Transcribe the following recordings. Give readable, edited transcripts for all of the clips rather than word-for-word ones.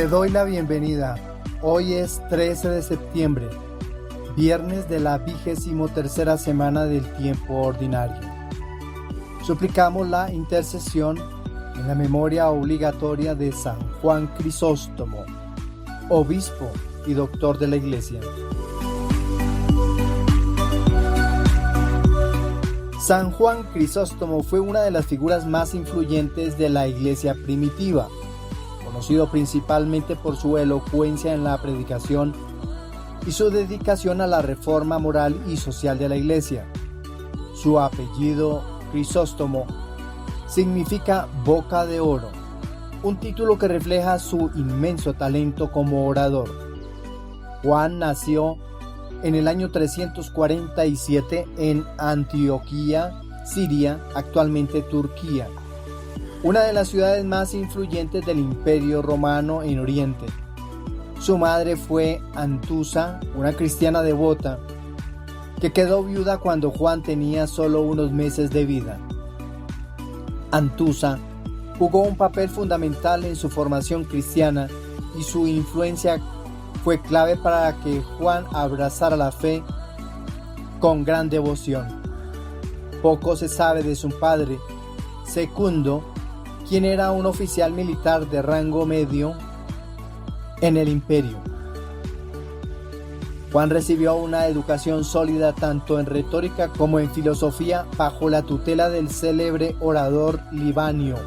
Te doy la bienvenida. Hoy es 13 de septiembre, viernes de la 23ª semana del tiempo ordinario. Suplicamos la intercesión en la memoria obligatoria de San Juan Crisóstomo, obispo y doctor de la Iglesia. San Juan Crisóstomo fue una de las figuras más influyentes de la Iglesia primitiva, conocido principalmente por su elocuencia en la predicación y su dedicación a la reforma moral y social de la Iglesia. Su apellido, Crisóstomo, significa boca de oro, un título que refleja su inmenso talento como orador. Juan nació en el año 347 en Antioquía, Siria, actualmente Turquía, una de las ciudades más influyentes del Imperio Romano en Oriente. Su madre fue Antusa, una cristiana devota, que quedó viuda cuando Juan tenía solo unos meses de vida. Antusa jugó un papel fundamental en su formación cristiana y su influencia fue clave para que Juan abrazara la fe con gran devoción. Poco se sabe de su padre, Secundo, quien era un oficial militar de rango medio en el imperio. Juan recibió una educación sólida tanto en retórica como en filosofía bajo la tutela del célebre orador Libanio,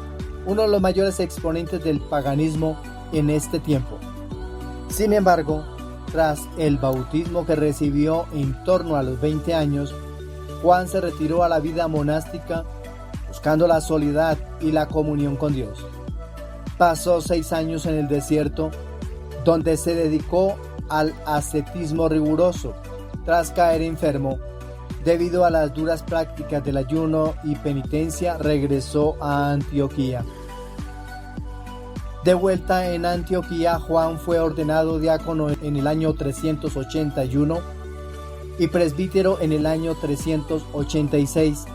uno de los mayores exponentes del paganismo en este tiempo. Sin embargo, tras el bautismo que recibió en torno a los 20 años, Juan se retiró a la vida monástica buscando la soledad y la comunión con Dios. Pasó 6 años en el desierto, donde se dedicó al ascetismo riguroso. Tras caer enfermo, debido a las duras prácticas del ayuno y penitencia, regresó a Antioquía. De vuelta en Antioquía, Juan fue ordenado diácono en el año 381 y presbítero en el año 386.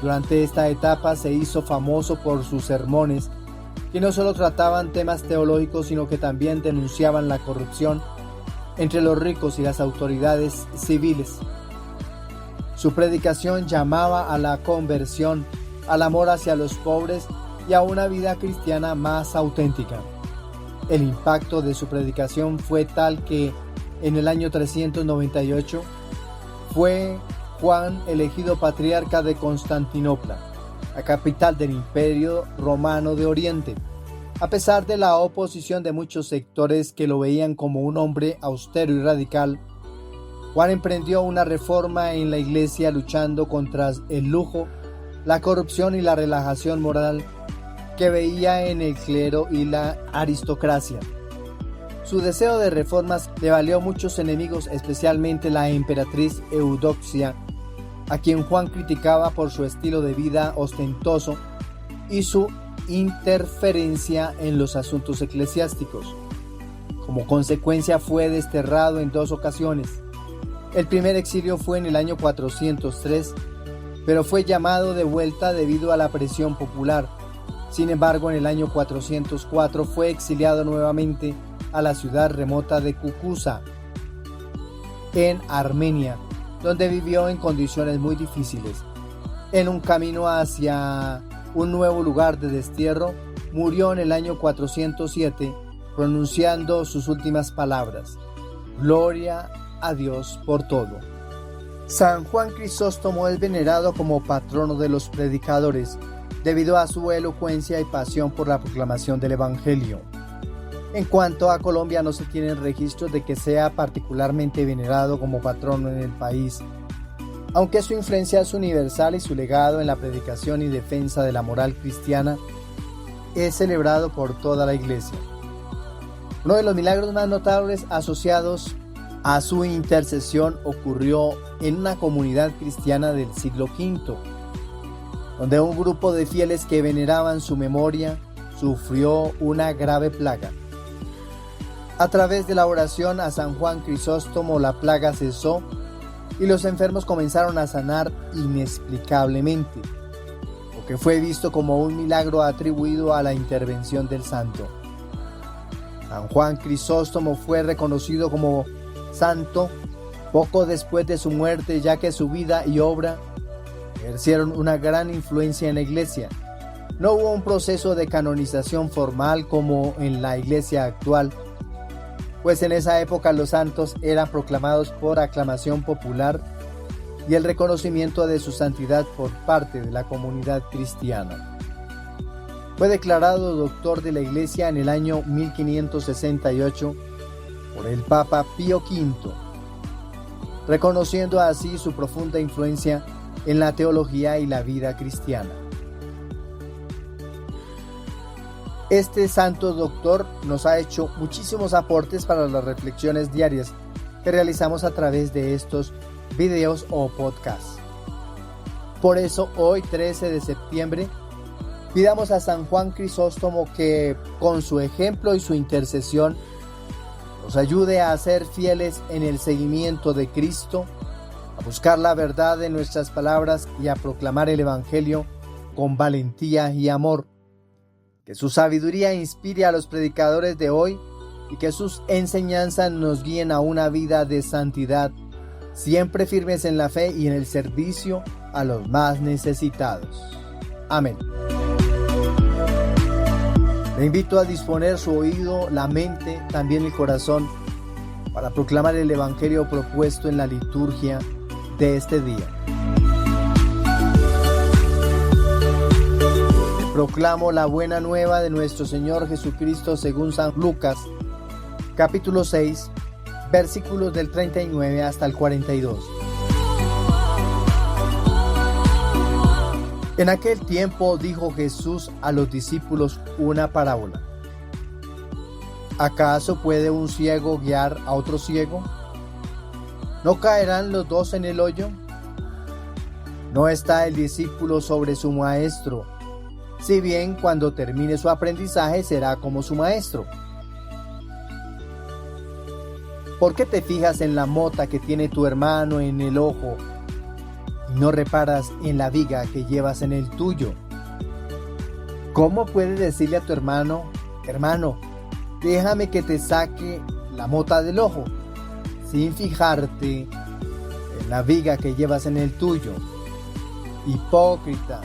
Durante esta etapa se hizo famoso por sus sermones, que no solo trataban temas teológicos, sino que también denunciaban la corrupción entre los ricos y las autoridades civiles. Su predicación llamaba a la conversión, al amor hacia los pobres y a una vida cristiana más auténtica. El impacto de su predicación fue tal que en el año 398 fue Juan elegido patriarca de Constantinopla, la capital del Imperio Romano de Oriente. A pesar de la oposición de muchos sectores que lo veían como un hombre austero y radical, Juan emprendió una reforma en la Iglesia luchando contra el lujo, la corrupción y la relajación moral que veía en el clero y la aristocracia. Su deseo de reformas le valió muchos enemigos, especialmente la emperatriz Eudoxia, a quien Juan criticaba por su estilo de vida ostentoso y su interferencia en los asuntos eclesiásticos. Como consecuencia, fue desterrado en 2 ocasiones. El primer exilio fue en el año 403, pero fue llamado de vuelta debido a la presión popular. Sin embargo, en el año 404 fue exiliado nuevamente a la ciudad remota de Cucusa, en Armenia, donde vivió en condiciones muy difíciles. En un camino hacia un nuevo lugar de destierro, murió en el año 407, pronunciando sus últimas palabras: «Gloria a Dios por todo». San Juan Crisóstomo es venerado como patrono de los predicadores, debido a su elocuencia y pasión por la proclamación del Evangelio. En cuanto a Colombia, no se tienen registros de que sea particularmente venerado como patrono en el país, aunque su influencia es universal y su legado en la predicación y defensa de la moral cristiana es celebrado por toda la Iglesia. Uno de los milagros más notables asociados a su intercesión ocurrió en una comunidad cristiana del siglo V, donde un grupo de fieles que veneraban su memoria sufrió una grave plaga. A través de la oración a San Juan Crisóstomo, la plaga cesó y los enfermos comenzaron a sanar inexplicablemente, lo que fue visto como un milagro atribuido a la intervención del santo. San Juan Crisóstomo fue reconocido como santo poco después de su muerte, ya que su vida y obra ejercieron una gran influencia en la Iglesia. No hubo un proceso de canonización formal como en la Iglesia actual, pues en esa época los santos eran proclamados por aclamación popular y el reconocimiento de su santidad por parte de la comunidad cristiana. Fue declarado doctor de la Iglesia en el año 1568 por el Papa Pío V, reconociendo así su profunda influencia en la teología y la vida cristiana. Este santo doctor nos ha hecho muchísimos aportes para las reflexiones diarias que realizamos a través de estos videos o podcasts. Por eso hoy, 13 de septiembre, pidamos a San Juan Crisóstomo que, con su ejemplo y su intercesión, nos ayude a ser fieles en el seguimiento de Cristo, a buscar la verdad en nuestras palabras y a proclamar el Evangelio con valentía y amor. Que su sabiduría inspire a los predicadores de hoy y que sus enseñanzas nos guíen a una vida de santidad, siempre firmes en la fe y en el servicio a los más necesitados. Amén. Le invito a disponer su oído, la mente, también el corazón, para proclamar el Evangelio propuesto en la liturgia de este día. Proclamo la buena nueva de nuestro Señor Jesucristo según San Lucas, capítulo 6, versículos del 39 hasta el 42. En aquel tiempo dijo Jesús a los discípulos una parábola. ¿Acaso puede un ciego guiar a otro ciego? ¿No caerán los dos en el hoyo? ¿No está el discípulo sobre su maestro? Si bien cuando termine su aprendizaje será como su maestro. ¿Por qué te fijas en la mota que tiene tu hermano en el ojo y no reparas en la viga que llevas en el tuyo? ¿Cómo puedes decirle a tu hermano, hermano, déjame que te saque la mota del ojo, sin fijarte en la viga que llevas en el tuyo? Hipócrita.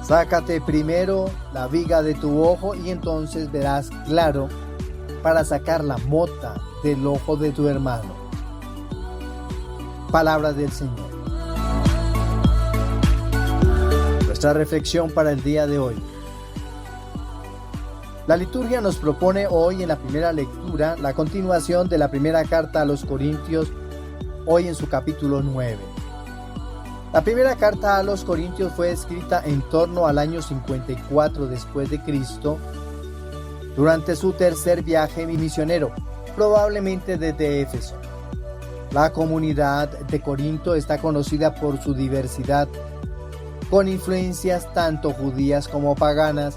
Sácate primero la viga de tu ojo y entonces verás claro para sacar la mota del ojo de tu hermano. Palabra del Señor. Nuestra reflexión para el día de hoy. La liturgia nos propone hoy en la primera lectura la continuación de la primera carta a los Corintios, hoy en su capítulo 9. La primera carta a los Corintios fue escrita en torno al año 54 después de Cristo, durante su tercer viaje misionero, probablemente desde Éfeso. La comunidad de Corinto está conocida por su diversidad, con influencias tanto judías como paganas,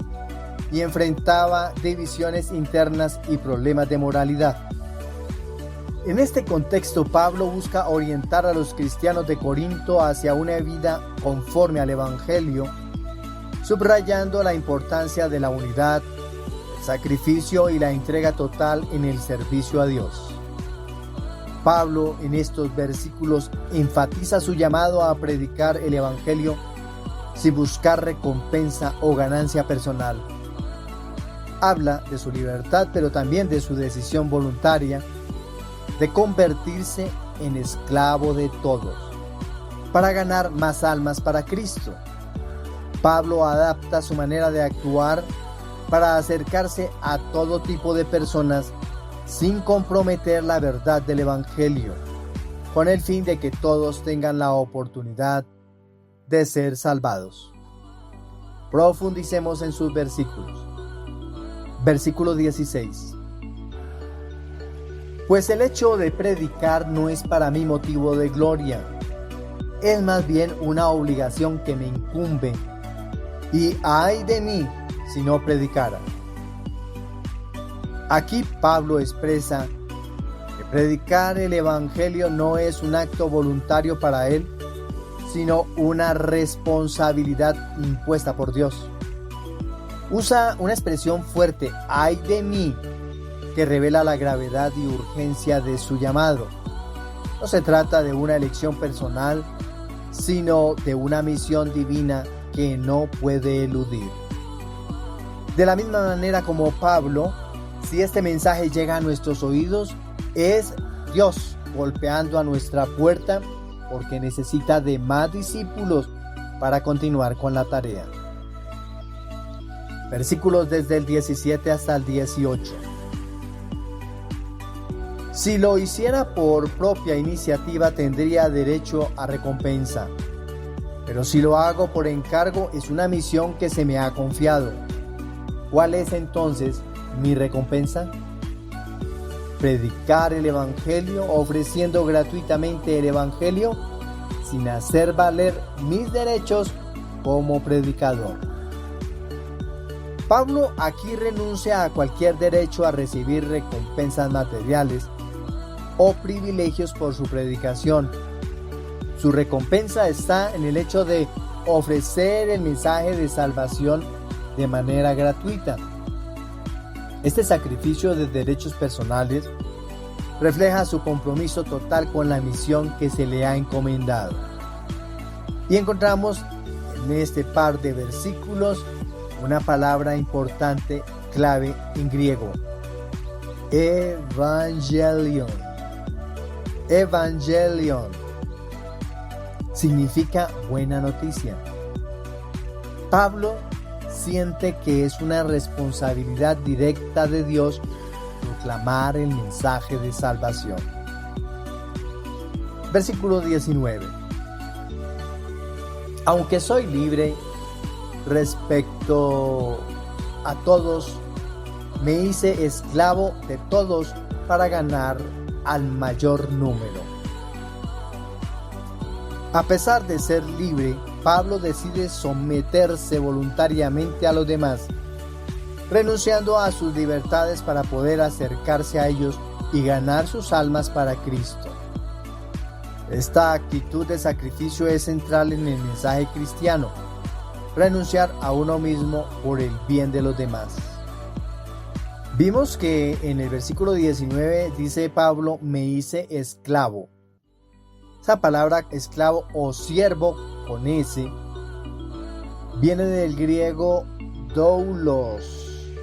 y enfrentaba divisiones internas y problemas de moralidad. En este contexto, Pablo busca orientar a los cristianos de Corinto hacia una vida conforme al Evangelio, subrayando la importancia de la unidad, el sacrificio y la entrega total en el servicio a Dios. Pablo, en estos versículos, enfatiza su llamado a predicar el Evangelio sin buscar recompensa o ganancia personal. Habla de su libertad, pero también de su decisión voluntaria de convertirse en esclavo de todos, para ganar más almas para Cristo. Pablo adapta su manera de actuar para acercarse a todo tipo de personas sin comprometer la verdad del Evangelio, con el fin de que todos tengan la oportunidad de ser salvados. Profundicemos en sus versículos. Versículo 16. Pues el hecho de predicar no es para mí motivo de gloria, es más bien una obligación que me incumbe, y ay de mí si no predicara. Aquí Pablo expresa que predicar el Evangelio no es un acto voluntario para él, sino una responsabilidad impuesta por Dios. Usa una expresión fuerte, ay de mí, que revela la gravedad y urgencia de su llamado. No se trata de una elección personal, sino de una misión divina que no puede eludir. De la misma manera como Pablo, si este mensaje llega a nuestros oídos, es Dios golpeando a nuestra puerta porque necesita de más discípulos para continuar con la tarea. Versículos desde el 17 hasta el 18. Si lo hiciera por propia iniciativa tendría derecho a recompensa, pero si lo hago por encargo es una misión que se me ha confiado. ¿Cuál es entonces mi recompensa? Predicar el Evangelio ofreciendo gratuitamente el Evangelio sin hacer valer mis derechos como predicador. Pablo aquí renuncia a cualquier derecho a recibir recompensas materiales o privilegios por su predicación. Su recompensa está en el hecho de ofrecer el mensaje de salvación de manera gratuita. Este sacrificio de derechos personales refleja su compromiso total con la misión que se le ha encomendado. Y encontramos en este par de versículos una palabra importante, clave en griego: evangelion. Evangelion significa buena noticia. Pablo siente que es una responsabilidad directa de Dios proclamar el mensaje de salvación. Versículo 19. Aunque soy libre respecto a todos, me hice esclavo de todos para ganar al mayor número. A pesar de ser libre, Pablo decide someterse voluntariamente a los demás, renunciando a sus libertades para poder acercarse a ellos y ganar sus almas para Cristo. Esta actitud de sacrificio es central en el mensaje cristiano: renunciar a uno mismo por el bien de los demás. Vimos que en el versículo 19 dice Pablo: me hice esclavo. Esa palabra esclavo o siervo con S viene del griego doulos.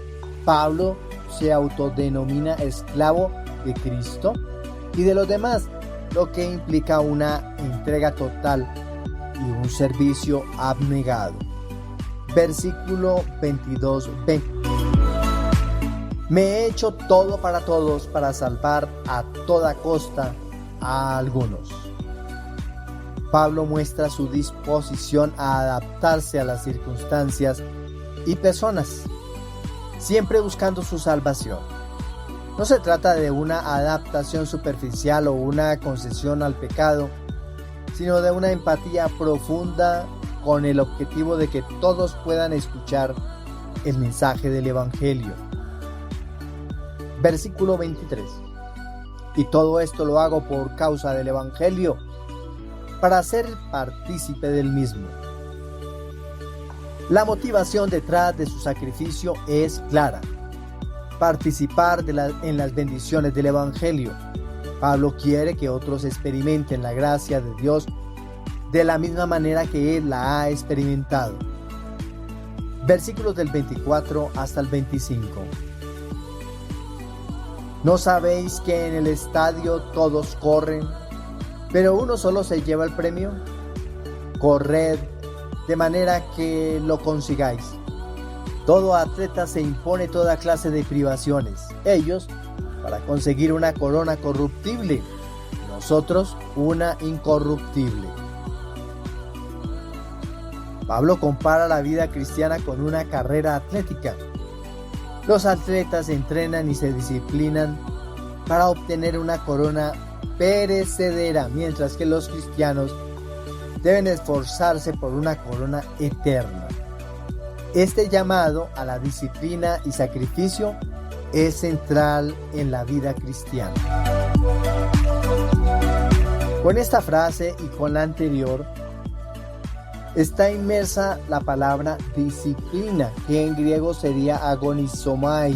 Pablo se autodenomina esclavo de Cristo y de los demás, lo que implica una entrega total y un servicio abnegado. Versículo 22b. Me he hecho todo para todos para salvar a toda costa a algunos. Pablo muestra su disposición a adaptarse a las circunstancias y personas, siempre buscando su salvación. No se trata de una adaptación superficial o una concesión al pecado, sino de una empatía profunda con el objetivo de que todos puedan escuchar el mensaje del Evangelio. Versículo 23. Y todo esto lo hago por causa del Evangelio, para ser partícipe del mismo. La motivación detrás de su sacrificio es clara: participar en las bendiciones del Evangelio. Pablo quiere que otros experimenten la gracia de Dios de la misma manera que él la ha experimentado. Versículos del 24 hasta el 25. ¿No sabéis que en el estadio todos corren, pero uno solo se lleva el premio? Corred de manera que lo consigáis. Todo atleta se impone toda clase de privaciones, ellos para conseguir una corona corruptible, nosotros una incorruptible. Pablo compara la vida cristiana con una carrera atlética. Los atletas se entrenan y se disciplinan para obtener una corona perecedera, mientras que los cristianos deben esforzarse por una corona eterna. Este llamado a la disciplina y sacrificio es central en la vida cristiana. Con esta frase y con la anterior está inmersa la palabra disciplina, que en griego sería agonizomai,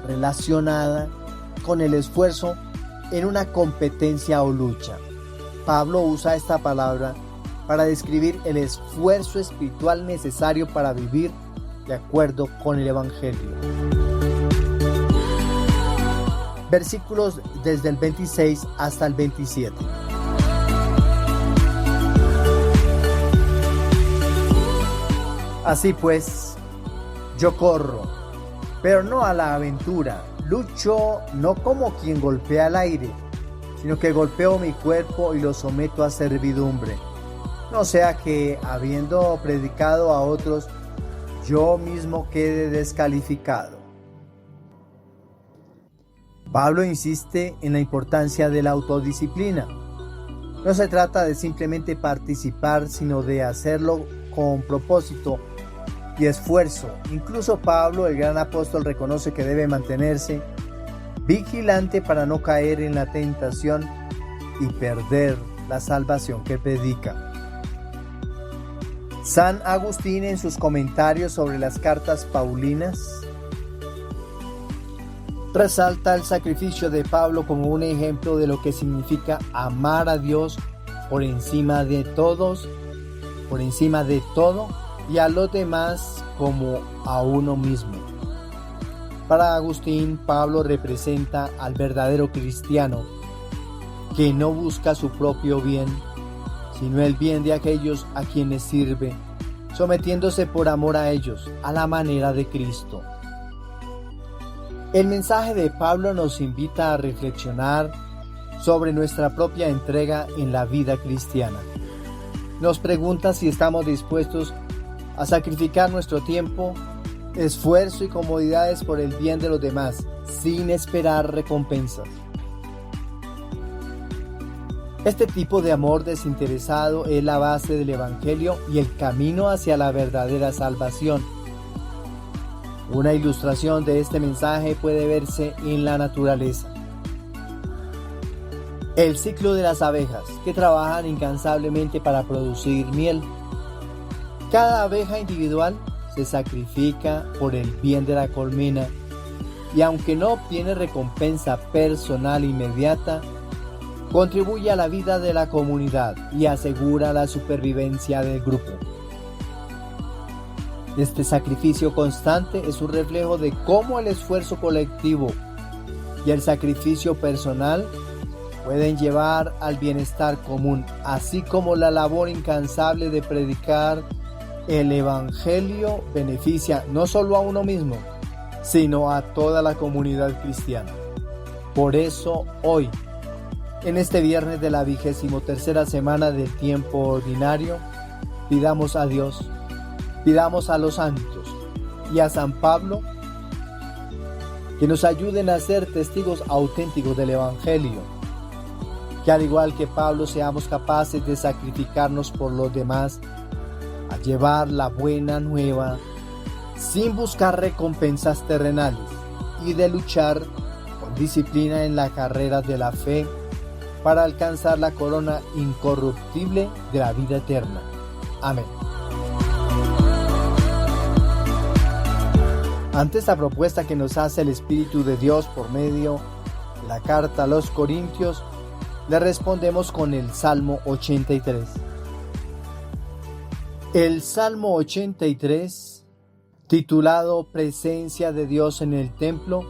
relacionada con el esfuerzo en una competencia o lucha. Pablo usa esta palabra para describir el esfuerzo espiritual necesario para vivir de acuerdo con el Evangelio. Versículos desde el 26 hasta el 27. Así pues, yo corro, pero no a la aventura. Lucho no como quien golpea el aire, sino que golpeo mi cuerpo y lo someto a servidumbre. No sea que, habiendo predicado a otros, yo mismo quede descalificado. Pablo insiste en la importancia de la autodisciplina. No se trata de simplemente participar, sino de hacerlo con propósito y esfuerzo. Incluso Pablo, el gran apóstol, reconoce que debe mantenerse vigilante para no caer en la tentación y perder la salvación que predica. San Agustín, en sus comentarios sobre las cartas paulinas, resalta el sacrificio de Pablo como un ejemplo de lo que significa amar a Dios por encima de todo y a los demás como a uno mismo. Para Agustín, Pablo representa al verdadero cristiano que no busca su propio bien, sino el bien de aquellos a quienes sirve, sometiéndose por amor a ellos, a la manera de Cristo. El mensaje de Pablo nos invita a reflexionar sobre nuestra propia entrega en la vida cristiana. Nos pregunta si estamos dispuestos a sacrificar nuestro tiempo, esfuerzo y comodidades por el bien de los demás, sin esperar recompensas. Este tipo de amor desinteresado es la base del Evangelio y el camino hacia la verdadera salvación. Una ilustración de este mensaje puede verse en la naturaleza. El ciclo de las abejas, que trabajan incansablemente para producir miel. Cada abeja individual se sacrifica por el bien de la colmena y, aunque no obtiene recompensa personal inmediata, contribuye a la vida de la comunidad y asegura la supervivencia del grupo. Este sacrificio constante es un reflejo de cómo el esfuerzo colectivo y el sacrificio personal pueden llevar al bienestar común, así como la labor incansable de predicar el Evangelio beneficia no solo a uno mismo, sino a toda la comunidad cristiana. Por eso hoy, en este viernes de la 23ª semana del tiempo ordinario, pidamos a Dios, pidamos a los santos y a San Pablo que nos ayuden a ser testigos auténticos del Evangelio, que al igual que Pablo seamos capaces de sacrificarnos por los demás, a llevar la buena nueva sin buscar recompensas terrenales y de luchar con disciplina en la carrera de la fe para alcanzar la corona incorruptible de la vida eterna. Amén. Ante esta propuesta que nos hace el Espíritu de Dios por medio de la carta a los Corintios, le respondemos con el Salmo 83. El Salmo 83, titulado Presencia de Dios en el Templo,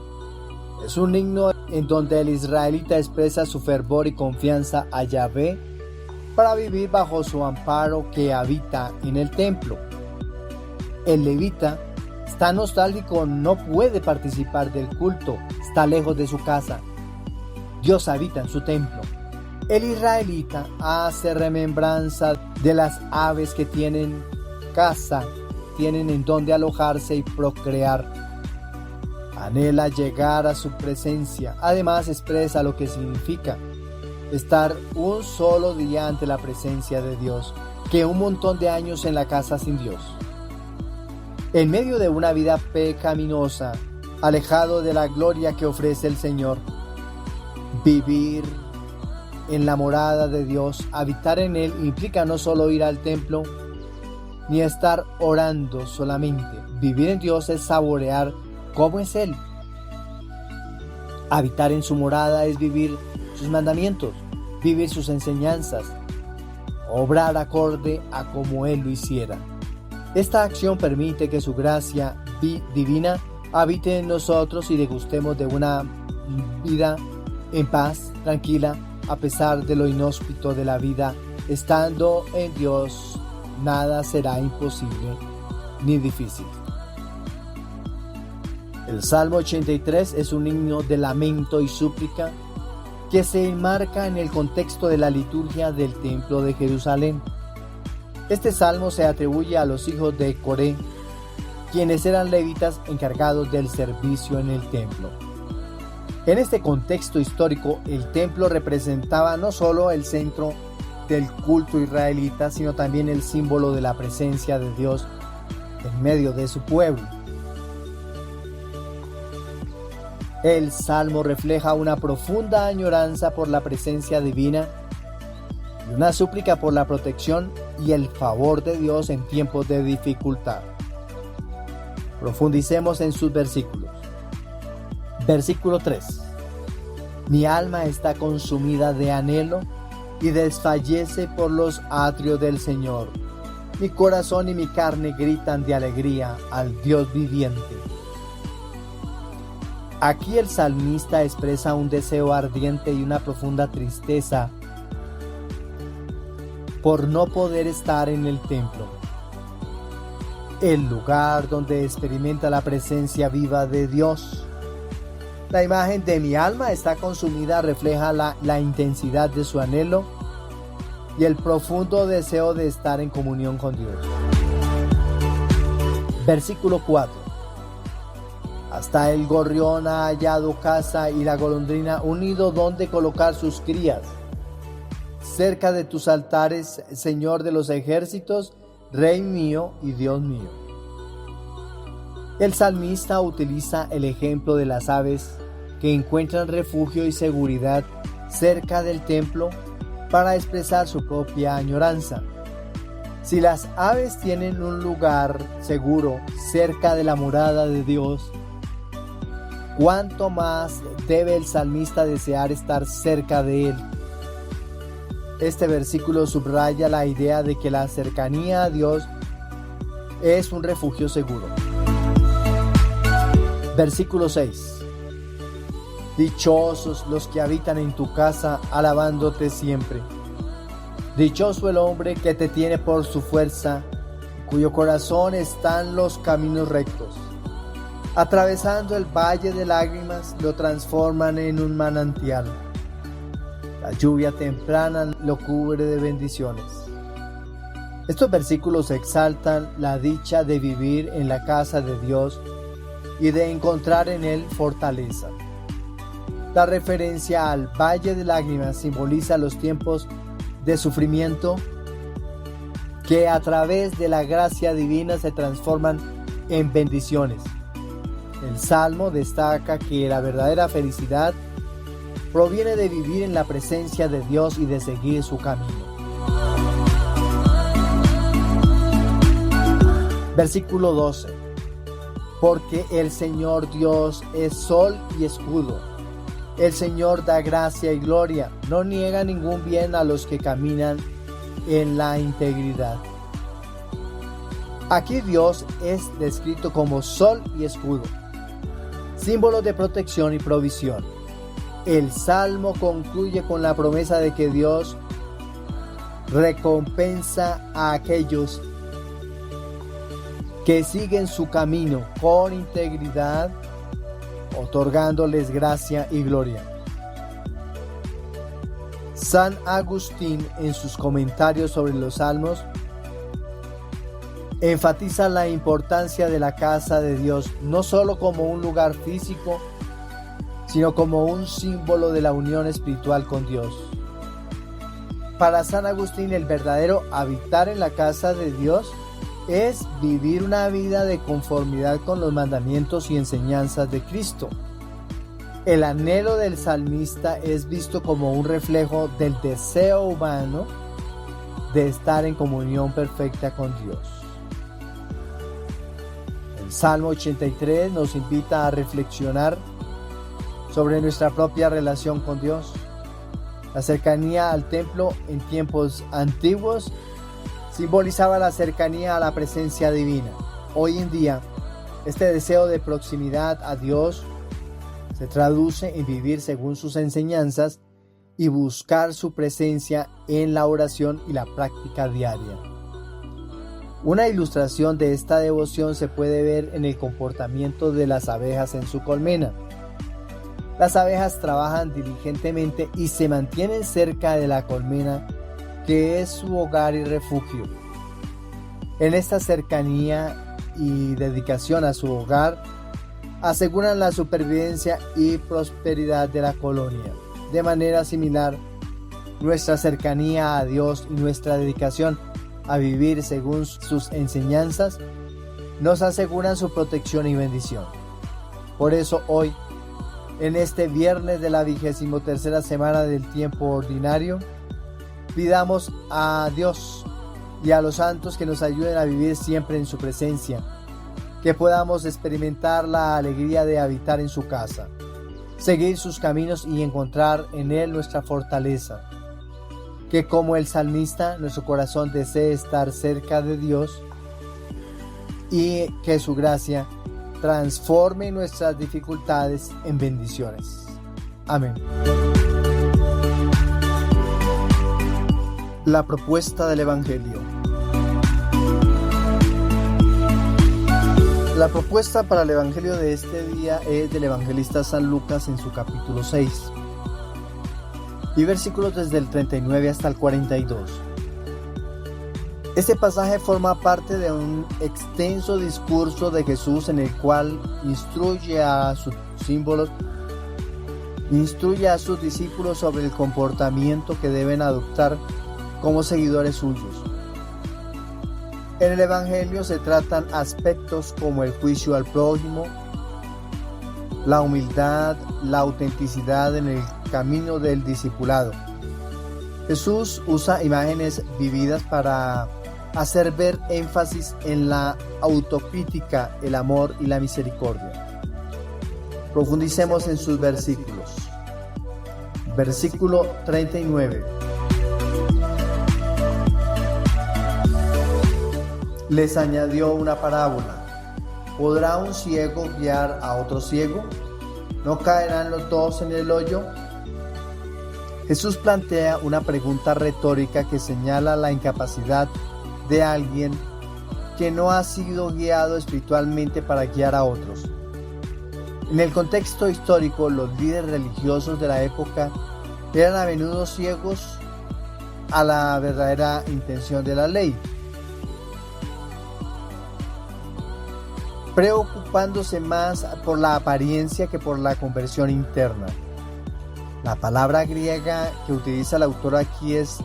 es un himno en donde el israelita expresa su fervor y confianza a Yahvé para vivir bajo su amparo que habita en el templo. El levita está nostálgico, no puede participar del culto, está lejos de su casa. Dios habita en su templo. El israelita hace remembranza de las aves que tienen casa, tienen en donde alojarse y procrear. Anhela llegar a su presencia. Además expresa lo que significa estar un solo día ante la presencia de Dios, que un montón de años en la casa sin Dios. En medio de una vida pecaminosa, alejado de la gloria que ofrece el Señor, vivir en la morada de Dios, habitar en Él, implica no solo ir al templo, ni estar orando solamente. Vivir en Dios es saborear cómo es Él, Habitar en su morada es vivir sus mandamientos, vivir sus enseñanzas, obrar acorde a como Él lo hiciera. Esta acción permite que su gracia divina habite en nosotros y degustemos de una vida en paz, tranquila, a pesar de lo inhóspito de la vida. Estando en Dios, nada será imposible ni difícil. El Salmo 83 es un himno de lamento y súplica que se enmarca en el contexto de la liturgia del Templo de Jerusalén. Este salmo se atribuye a los hijos de Coré, quienes eran levitas encargados del servicio en el templo. En este contexto histórico, el templo representaba no solo el centro del culto israelita, sino también el símbolo de la presencia de Dios en medio de su pueblo. El salmo refleja una profunda añoranza por la presencia divina y una súplica por la protección y el favor de Dios en tiempos de dificultad. Profundicemos en sus versículos. Versículo 3. Mi alma está consumida de anhelo y desfallece por los atrios del Señor. Mi corazón y mi carne gritan de alegría al Dios viviente. Aquí el salmista expresa un deseo ardiente y una profunda tristeza por no poder estar en el templo, el lugar donde experimenta la presencia viva de Dios. La imagen de mi alma está consumida refleja la intensidad de su anhelo y el profundo deseo de estar en comunión con Dios. Versículo 4. Hasta el gorrión ha hallado casa y la golondrina un nido donde colocar sus crías. Cerca de tus altares, Señor de los ejércitos, Rey mío y Dios mío. El salmista utiliza el ejemplo de las aves que encuentran refugio y seguridad cerca del templo para expresar su propia añoranza. Si las aves tienen un lugar seguro cerca de la morada de Dios, ¿cuánto más debe el salmista desear estar cerca de Él? Este versículo subraya la idea de que la cercanía a Dios es un refugio seguro. Versículo 6. Dichosos los que habitan en tu casa, alabándote siempre. Dichoso el hombre que te tiene por su fuerza, cuyo corazón están los caminos rectos. Atravesando el valle de lágrimas, lo transforman en un manantial. La lluvia temprana lo cubre de bendiciones. Estos versículos exaltan la dicha de vivir en la casa de Dios y de encontrar en Él fortaleza. La referencia al valle de lágrimas simboliza los tiempos de sufrimiento que a través de la gracia divina se transforman en bendiciones. El Salmo destaca que la verdadera felicidad proviene de vivir en la presencia de Dios y de seguir su camino. Versículo 12. Porque el Señor Dios es sol y escudo. El Señor da gracia y gloria. No niega ningún bien a los que caminan en la integridad. Aquí Dios es descrito como sol y escudo, símbolo de protección y provisión. El Salmo concluye con la promesa de que Dios recompensa a aquellos que siguen su camino con integridad, otorgándoles gracia y gloria. San Agustín, en sus comentarios sobre los Salmos, enfatiza la importancia de la casa de Dios, no solo como un lugar físico, sino como un símbolo de la unión espiritual con Dios. Para San Agustín, el verdadero habitar en la casa de Dios es vivir una vida de conformidad con los mandamientos y enseñanzas de Cristo. El anhelo del salmista es visto como un reflejo del deseo humano de estar en comunión perfecta con Dios. El Salmo 83 nos invita a reflexionar sobre nuestra propia relación con Dios. La cercanía al templo en tiempos antiguos simbolizaba la cercanía a la presencia divina. Hoy en día, este deseo de proximidad a Dios se traduce en vivir según sus enseñanzas y buscar su presencia en la oración y la práctica diaria. Una ilustración de esta devoción se puede ver en el comportamiento de las abejas en su colmena. Las abejas trabajan diligentemente y se mantienen cerca de la colmena, que es su hogar y refugio. En esta cercanía y dedicación a su hogar, aseguran la supervivencia y prosperidad de la colonia. De manera similar, nuestra cercanía a Dios y nuestra dedicación a vivir según sus enseñanzas nos aseguran su protección y bendición. Por eso hoy, en este viernes de la 23ª semana del tiempo ordinario, pidamos a Dios y a los santos que nos ayuden a vivir siempre en su presencia, que podamos experimentar la alegría de habitar en su casa, seguir sus caminos y encontrar en Él nuestra fortaleza. Que como el salmista, nuestro corazón desee estar cerca de Dios y que su gracia transforme nuestras dificultades en bendiciones. Amén. La propuesta del Evangelio. La propuesta para el Evangelio de este día es del evangelista San Lucas en su capítulo 6 y versículos desde el 39 hasta el 42. Este pasaje forma parte de un extenso discurso de Jesús en el cual instruye a sus discípulos sobre el comportamiento que deben adoptar como seguidores suyos. En el Evangelio se tratan aspectos como el juicio al prójimo, la humildad, la autenticidad en el camino del discipulado. Jesús usa imágenes vividas para hacer ver énfasis en la autocrítica, el amor y la misericordia. Profundicemos en sus versículos. Versículo 39. Les añadió una parábola. ¿Podrá un ciego guiar a otro ciego? ¿No caerán los dos en el hoyo? Jesús plantea una pregunta retórica que señala la incapacidad de alguien que no ha sido guiado espiritualmente para guiar a otros. En el contexto histórico, los líderes religiosos de la época eran a menudo ciegos a la verdadera intención de la ley, preocupándose más por la apariencia que por la conversión interna. La palabra griega que utiliza el autor aquí es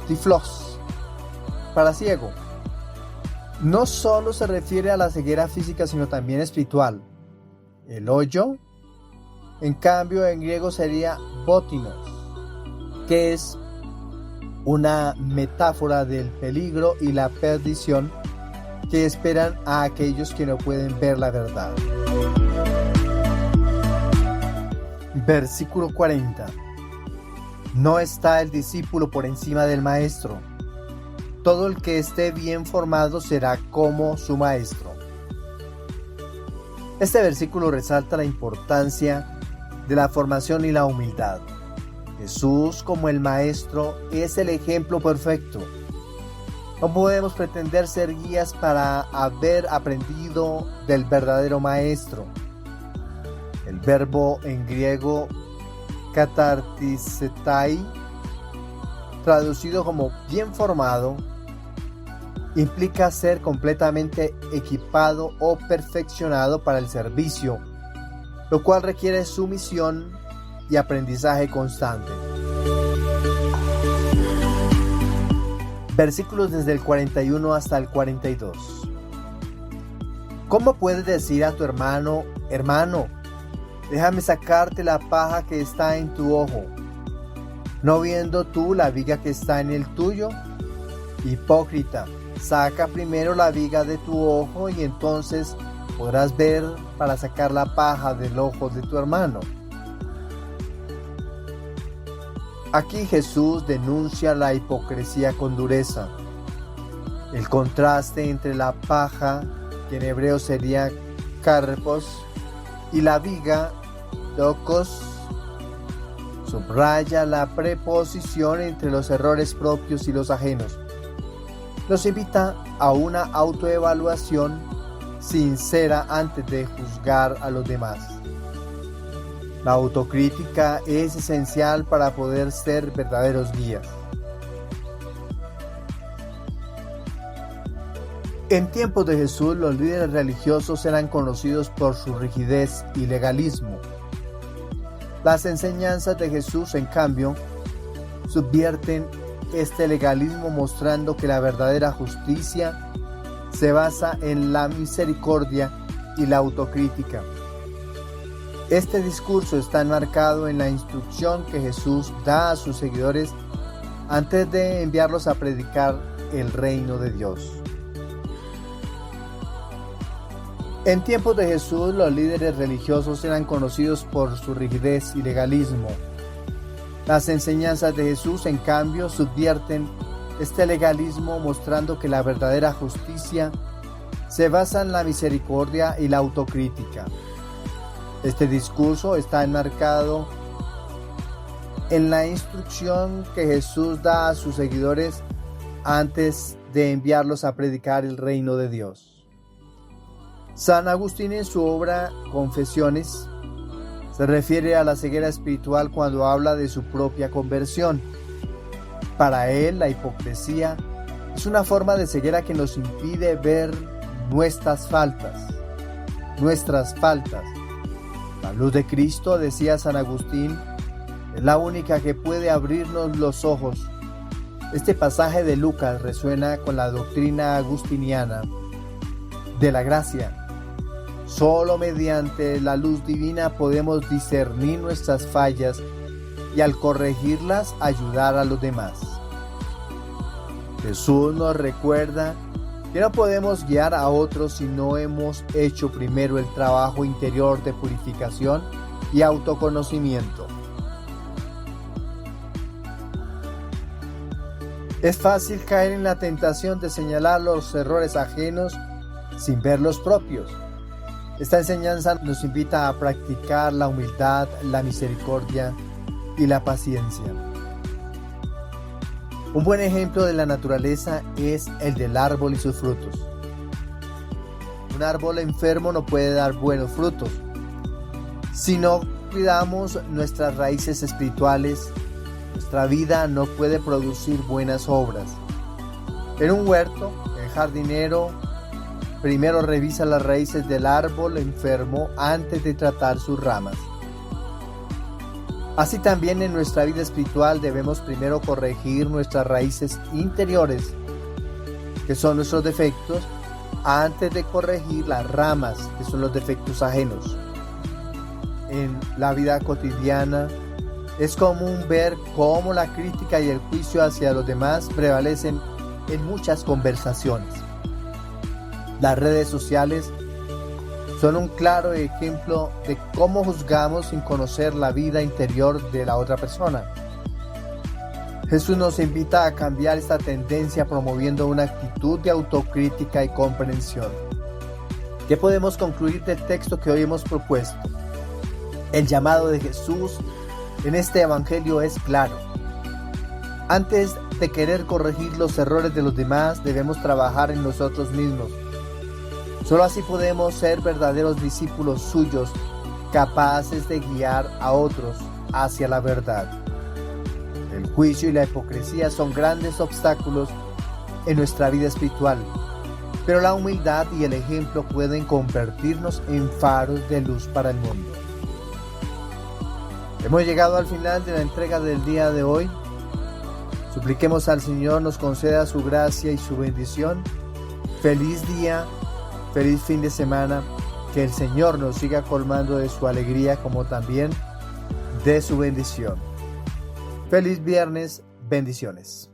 tiflos, para ciego. No solo se refiere a la ceguera física, sino también espiritual. El hoyo, en cambio, en griego sería bótinos, que es una metáfora del peligro y la perdición que esperan a aquellos que no pueden ver la verdad. Versículo 40. No está el discípulo por encima del maestro. Todo el que esté bien formado será como su maestro. Este versículo resalta la importancia de la formación y la humildad. Jesús, como el maestro, es el ejemplo perfecto. No podemos pretender ser guías para haber aprendido del verdadero maestro. El verbo en griego katartisetai, traducido como bien formado, implica ser completamente equipado o perfeccionado para el servicio, lo cual requiere sumisión y aprendizaje constante. Versículos desde el 41 hasta el 42. ¿Cómo puedes decir a tu hermano, hermano, déjame sacarte la paja que está en tu ojo, no viendo tú la viga que está en el tuyo? Hipócrita, saca primero la viga de tu ojo y entonces podrás ver para sacar la paja del ojo de tu hermano. Aquí Jesús denuncia la hipocresía con dureza. El contraste entre la paja, que en hebreo sería karpos, y la viga, dokos, subraya la preposición entre los errores propios y los ajenos. Nos invita a una autoevaluación sincera antes de juzgar a los demás. La autocrítica es esencial para poder ser verdaderos guías. En tiempos de Jesús, los líderes religiosos eran conocidos por su rigidez y legalismo. Las enseñanzas de Jesús, en cambio, subvierten este legalismo, mostrando que la verdadera justicia se basa en la misericordia y la autocrítica. Este discurso está enmarcado en la instrucción que Jesús da a sus seguidores antes de enviarlos a predicar el reino de Dios. En tiempos de Jesús, los líderes religiosos eran conocidos por su rigidez y legalismo. Las enseñanzas de Jesús, en cambio, subvierten este legalismo, mostrando que la verdadera justicia se basa en la misericordia y la autocrítica. Este discurso está enmarcado en la instrucción que Jesús da a sus seguidores antes de enviarlos a predicar el reino de Dios. San Agustín, en su obra Confesiones, se refiere a la ceguera espiritual cuando habla de su propia conversión. Para él, la hipocresía es una forma de ceguera que nos impide ver nuestras faltas. La luz de Cristo, decía San Agustín, es la única que puede abrirnos los ojos. Este pasaje de Lucas resuena con la doctrina agustiniana de la gracia. Solo mediante la luz divina podemos discernir nuestras fallas y, al corregirlas, ayudar a los demás. Jesús nos recuerda que no podemos guiar a otros si no hemos hecho primero el trabajo interior de purificación y autoconocimiento. Es fácil caer en la tentación de señalar los errores ajenos sin ver los propios. Esta enseñanza nos invita a practicar la humildad, la misericordia y la paciencia. Un buen ejemplo de la naturaleza es el del árbol y sus frutos. Un árbol enfermo no puede dar buenos frutos. Si no cuidamos nuestras raíces espirituales, nuestra vida no puede producir buenas obras. En un huerto, el jardinero primero revisa las raíces del árbol enfermo antes de tratar sus ramas. Así también en nuestra vida espiritual debemos primero corregir nuestras raíces interiores, que son nuestros defectos, antes de corregir las ramas, que son los defectos ajenos. En la vida cotidiana es común ver cómo la crítica y el juicio hacia los demás prevalecen en muchas conversaciones. Las redes sociales son un claro ejemplo de cómo juzgamos sin conocer la vida interior de la otra persona. Jesús nos invita a cambiar esta tendencia promoviendo una actitud de autocrítica y comprensión. ¿Qué podemos concluir del texto que hoy hemos propuesto? El llamado de Jesús en este evangelio es claro. Antes de querer corregir los errores de los demás, debemos trabajar en nosotros mismos. Solo así podemos ser verdaderos discípulos suyos, capaces de guiar a otros hacia la verdad. El juicio y la hipocresía son grandes obstáculos en nuestra vida espiritual, pero la humildad y el ejemplo pueden convertirnos en faros de luz para el mundo. Hemos llegado al final de la entrega del día de hoy. Supliquemos al Señor nos conceda su gracia y su bendición. Feliz día. Feliz fin de semana, que el Señor nos siga colmando de su alegría como también de su bendición. Feliz viernes, bendiciones.